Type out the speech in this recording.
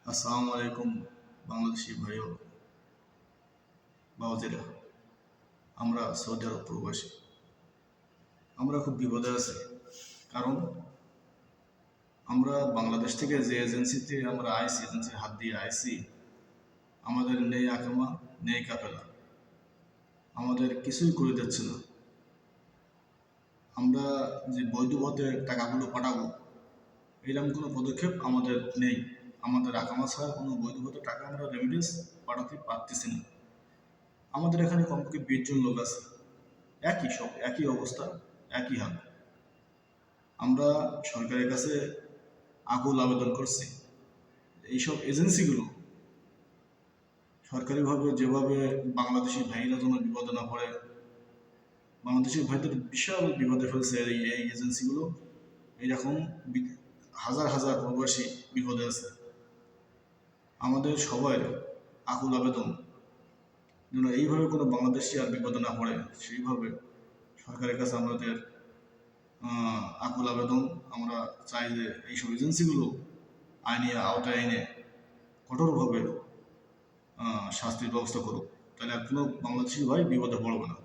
আসসালামু আলাইকুম বাংলাদেশি ভাই ও বাবাজিরা। আমরা সৌদি আরব প্রবাসী। আমরা খুব বিপদে আছি, কারণ আমরা বাংলাদেশ থেকে যে এজেন্সিতে আমরা আইসি, এজেন্সির হাত দিয়ে আইসি, আমাদের নেই আকামা, নেই কাফেলা, আমাদের কিছুই করে দিচ্ছে না। আমরা যে বৈধ পথে টাকাগুলো পাঠাবো, এরকম কোনো পদক্ষেপ আমাদের নেই। আমাদের আকামা ছাড়া কোনো বৈধ পথে টাকা আমরা রেমিটেন্স পাঠাতে পারতেছি না। আমাদের এখানে কমপক্ষে 20 জন লোক আছে, একই অবস্থা, একই হাল। আমরা সরকারের কাছে আকুল আবেদন করছি, এইসব এজেন্সিগুলো সরকারিভাবে যেভাবে বাংলাদেশি ভাইরা যেন বিপদে না পড়ে, বাংলাদেশি ভাইদের বিশাল বিপদে ফেলছে এই এজেন্সিগুলো। এইরকম হাজার হাজার প্রবাসী বিপদে আছে। আমাদের সবাই আকুল আবেদন যেন এইভাবে কোনো বাংলাদেশি আর বিপদে না পড়ে, সেইভাবে সরকারের কাছে আমাদের আকুল আবেদন। আমরা চাই যে এইসব এজেন্সিগুলো আইনি আওতায় এনে কঠোরভাবে শাস্তির ব্যবস্থা করুক, তাহলে আর কোনো বাংলাদেশি ভাই বিপদে পড়বে না।